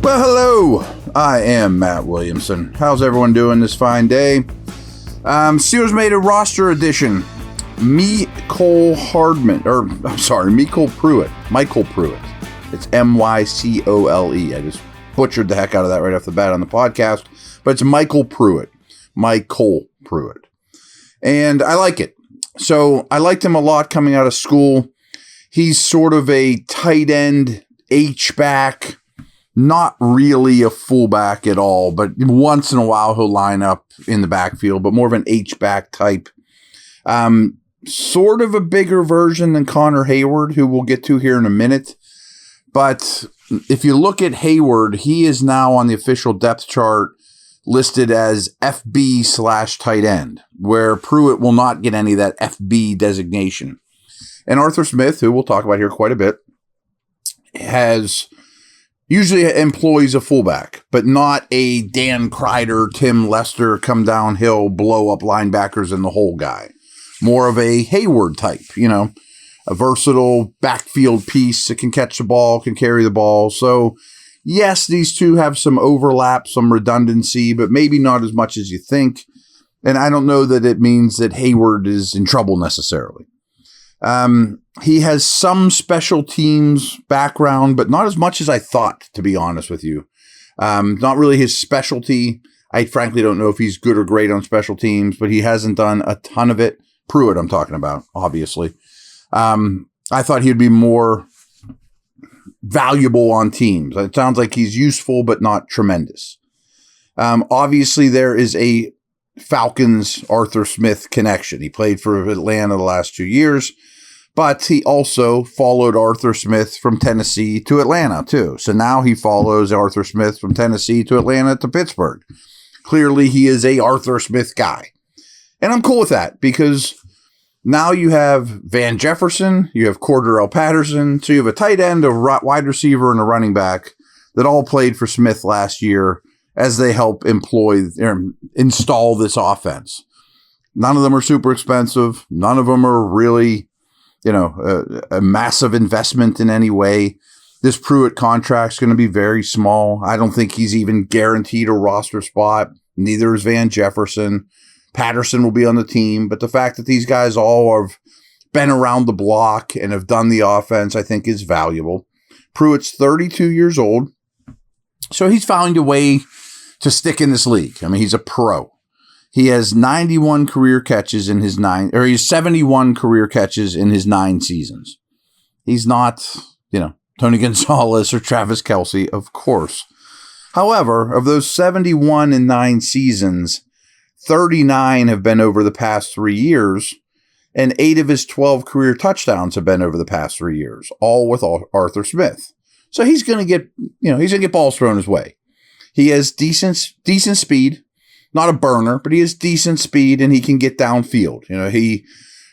Well, hello. I am Matt Williamson. How's everyone doing this fine day? Steelers made a roster addition. MyCole Pruitt. MyCole Pruitt. It's MyCole. I just butchered the heck out of that right off the bat on the podcast. But it's MyCole Pruitt. MyCole Pruitt. And I like it. So I liked him a lot coming out of school. He's sort of a tight end H-back. Not really a fullback at all, but once in a while he'll line up in the backfield, but more of an H-back type. Sort of a bigger version than Connor Hayward, who we'll get to here in a minute. But if you look at Hayward, he is now on the official depth chart listed as FB/tight end, where Pruitt will not get any of that FB designation. And Arthur Smith, who we'll talk about here quite a bit, usually employs a fullback, but not a Dan Kreider, Tim Lester, come downhill, blow up linebackers in the hole guy. More of a Hayward type, a versatile backfield piece that can catch the ball, can carry the ball. So, yes, these two have some overlap, some redundancy, but maybe not as much as you think. And I don't know that it means that Hayward is in trouble necessarily. He has some special teams background, but not as much as I thought, to be honest with you. Not really his specialty. I frankly don't know if he's good or great on special teams, but he hasn't done a ton of it. Pruitt, I'm talking about, obviously. I thought he'd be more valuable on teams. It sounds like he's useful, but not tremendous. Obviously, there is a Falcons Arthur Smith connection. He played for Atlanta the last 2 years. But he also followed Arthur Smith from Tennessee to Atlanta, too. So now he follows Arthur Smith from Tennessee to Atlanta to Pittsburgh. Clearly, he is a Arthur Smith guy. And I'm cool with that because now you have Van Jefferson, you have Cordarrelle Patterson, so you have a tight end, a wide receiver, and a running back that all played for Smith last year as they help install this offense. None of them are super expensive. None of them are really a massive investment in any way. This Pruitt contract's going to be very small. I don't think he's even guaranteed a roster spot. Neither is Van Jefferson. Patterson will be on the team. But the fact that these guys all have been around the block and have done the offense, I think is valuable. Pruitt's 32 years old. So he's found a way to stick in this league. I mean, he's a pro. He has 91 career catches in his he's 71 career catches in his 9 seasons. He's not, Tony Gonzalez or Travis Kelce, of course. However, of those 71 in 9 seasons, 39 have been over the past 3 years, and 8 of his 12 career touchdowns have been over the past 3 years, all with Arthur Smith. So he's going to get balls thrown his way. He has decent speed. Not a burner, but he has decent speed and he can get downfield.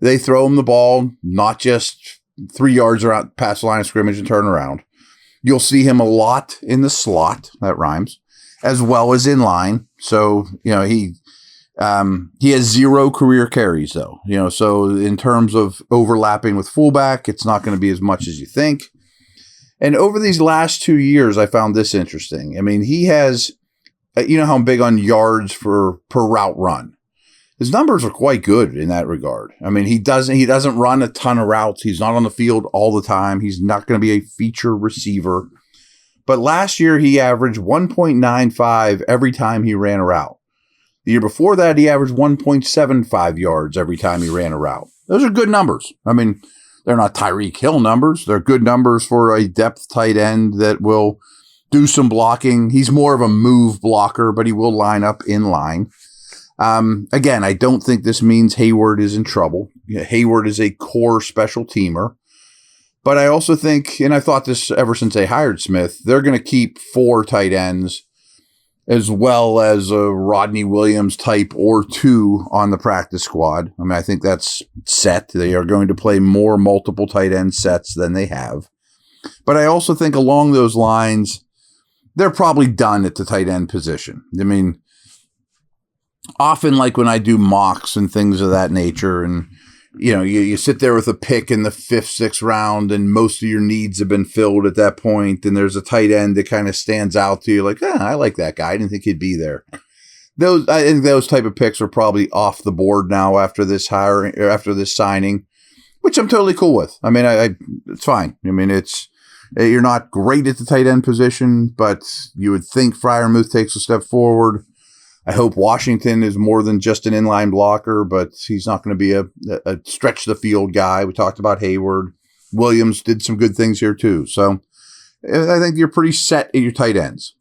They throw him the ball, not just 3 yards around past the line of scrimmage and turn around. You'll see him a lot in the slot, that rhymes, as well as in line. So, he has 0 career carries though. So in terms of overlapping with fullback, it's not going to be as much as you think. And over these last 2 years, I found this interesting. I mean, he has, how I'm big on yards per route run. His numbers are quite good in that regard. I mean, he doesn't run a ton of routes. He's not on the field all the time. He's not going to be a feature receiver. But last year, he averaged 1.95 every time he ran a route. The year before that, he averaged 1.75 yards every time he ran a route. Those are good numbers. I mean, they're not Tyreek Hill numbers. They're good numbers for a depth tight end that will do some blocking. He's more of a move blocker, but he will line up in line. Again, I don't think this means Hayward is in trouble. Hayward is a core special teamer. But I also think, and I've thought this ever since they hired Smith, they're going to keep 4 tight ends as well as a Rodney Williams type or 2 on the practice squad. I mean, I think that's set. They are going to play more multiple tight end sets than they have. But I also think along those lines, they're probably done at the tight end position. I mean, often like when I do mocks and things of that nature, and you sit there with a pick in the 5th, 6th round, and most of your needs have been filled at that point, and there's a tight end that kind of stands out to you, like, I like that guy. I didn't think he'd be there. I think those type of picks are probably off the board now after this hiring or after this signing, which I'm totally cool with. I mean, it's fine. I mean, you're not great at the tight end position, but you would think Freiermuth takes a step forward. I hope Washington is more than just an inline blocker, but he's not going to be a stretch the field guy. We talked about Hayward. Williams did some good things here too. So I think you're pretty set at your tight ends.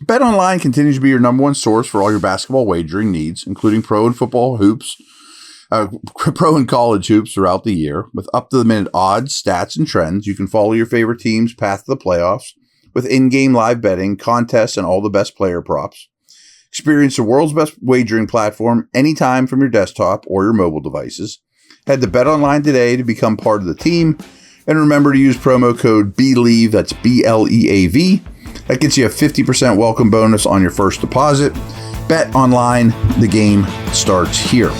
BetOnline continues to be your number one source for all your basketball wagering needs, including pro and football hoops, pro and college hoops throughout the year. With up-to-the-minute odds, stats, and trends, you can follow your favorite team's path to the playoffs with in-game live betting, contests, and all the best player props. Experience the world's best wagering platform anytime from your desktop or your mobile devices. Head to BetOnline today to become part of the team. And remember to use promo code BELIEVE, that's BLEAV. That gets you a 50% welcome bonus on your first deposit. BetOnline, the game starts here.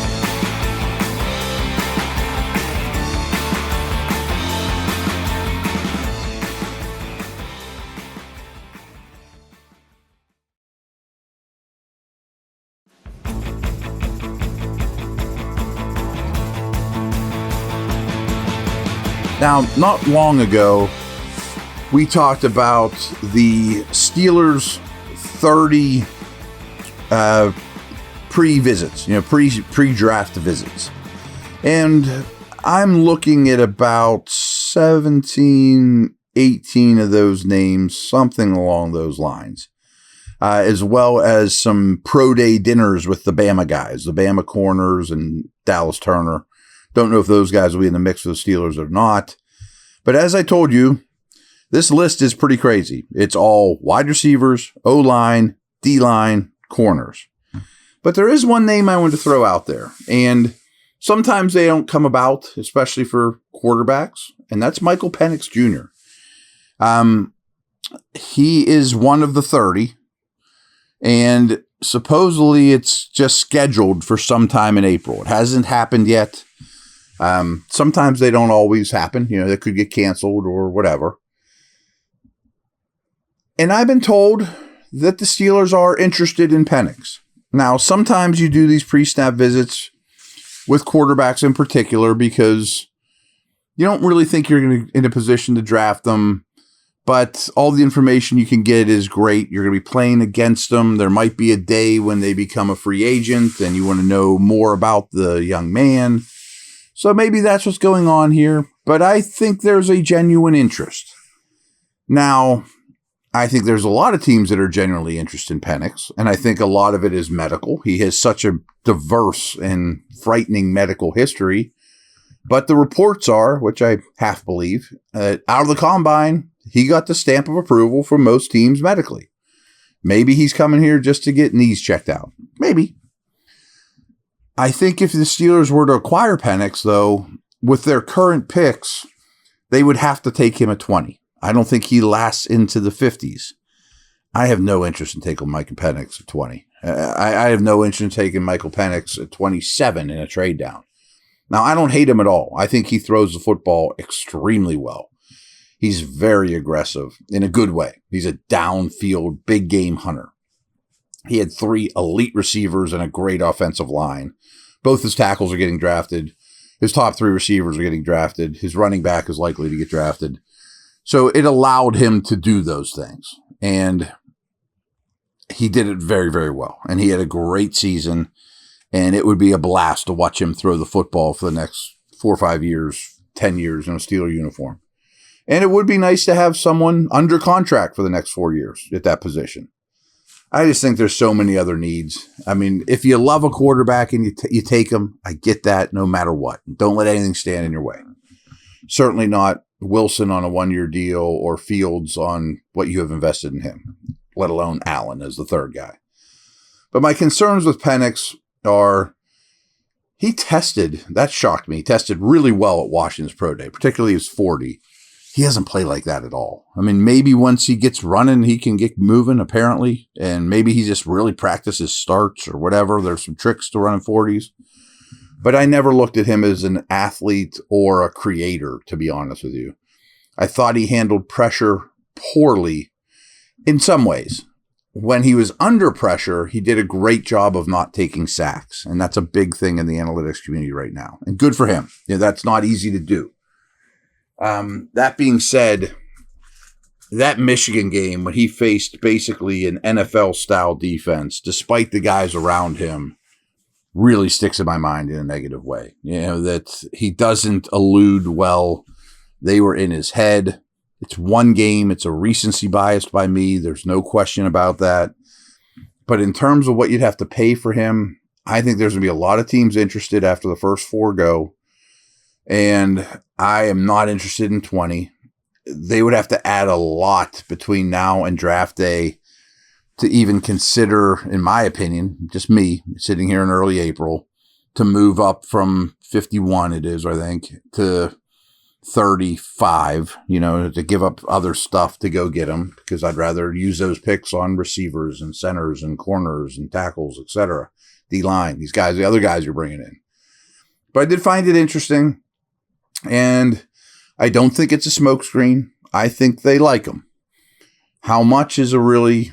Now, not long ago, we talked about the Steelers' 30 pre-visits, pre-draft visits. And I'm looking at about 17, 18 of those names, something along those lines, as well as some pro day dinners with the Bama guys, the Bama corners and Dallas Turner. Don't know if those guys will be in the mix for the Steelers or not. But as I told you, this list is pretty crazy. It's all wide receivers, O-line, D-line, corners. But there is one name I want to throw out there. And sometimes they don't come about, especially for quarterbacks. And that's MyCole Penix Jr. He is one of the 30. And supposedly it's just scheduled for sometime in April. It hasn't happened yet. Sometimes they don't always happen. They could get canceled or whatever. And I've been told that the Steelers are interested in Penix. Now, sometimes you do these pre-snap visits with quarterbacks in particular because you don't really think you're in a position to draft them, but all the information you can get is great. You're going to be playing against them. There might be a day when they become a free agent and you want to know more about the young man. So maybe that's what's going on here, but I think there's a genuine interest. Now, I think there's a lot of teams that are genuinely interested in Penix, and I think a lot of it is medical. He has such a diverse and frightening medical history, but the reports are, which I half believe, out of the combine, he got the stamp of approval from most teams medically. Maybe he's coming here just to get knees checked out. Maybe. I think if the Steelers were to acquire Penix, though, with their current picks, they would have to take him at 20. I don't think he lasts into the 50s. I have no interest in taking MyCole Penix at 20. I have no interest in taking MyCole Penix at 27 in a trade down. Now, I don't hate him at all. I think he throws the football extremely well. He's very aggressive in a good way. He's a downfield, big game hunter. He had 3 elite receivers and a great offensive line. Both his tackles are getting drafted. His top 3 receivers are getting drafted. His running back is likely to get drafted. So it allowed him to do those things. And he did it very, very well. And he had a great season. And it would be a blast to watch him throw the football for the next 4 or 5 years, 10 years in a Steeler uniform. And it would be nice to have someone under contract for the next 4 years at that position. I just think there's so many other needs. I mean, if you love a quarterback and you take him, I get that no matter what. Don't let anything stand in your way. Certainly not Wilson on a 1-year deal or Fields on what you have invested in him, let alone Allen as the third guy. But my concerns with Penix are he tested, that shocked me, he tested really well at Washington's Pro Day, particularly his 40. He doesn't play like that at all. I mean, maybe once he gets running, he can get moving, apparently. And maybe he just really practices starts or whatever. There's some tricks to running 40s. But I never looked at him as an athlete or a creator, to be honest with you. I thought he handled pressure poorly in some ways. When he was under pressure, he did a great job of not taking sacks. And that's a big thing in the analytics community right now. And good for him. That's not easy to do. That being said, that Michigan game, when he faced basically an NFL-style defense, despite the guys around him, really sticks in my mind in a negative way. That he doesn't elude well. They were in his head. It's one game. It's a recency bias by me. There's no question about that. But in terms of what you'd have to pay for him, I think there's going to be a lot of teams interested after the first 4 go. And I am not interested in 20. They would have to add a lot between now and draft day to even consider, in my opinion, just me sitting here in early April, to move up from 51, it is, I think, to 35, to give up other stuff to go get them, because I'd rather use those picks on receivers and centers and corners and tackles, etc. D-line, these guys, the other guys you're bringing in. But I did find it interesting, and I don't think it's a smokescreen. I think they like him. How much is a really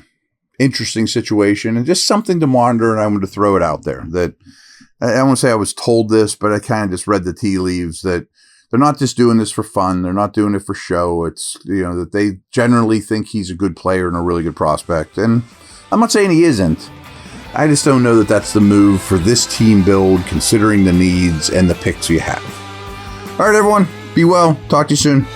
interesting situation and just something to monitor, and I'm going to throw it out there. That I don't want to say I was told this, but I kind of just read the tea leaves that they're not just doing this for fun. They're not doing it for show. It's, that they generally think he's a good player and a really good prospect. And I'm not saying he isn't. I just don't know that that's the move for this team build, considering the needs and the picks you have. All right, everyone, be well. Talk to you soon.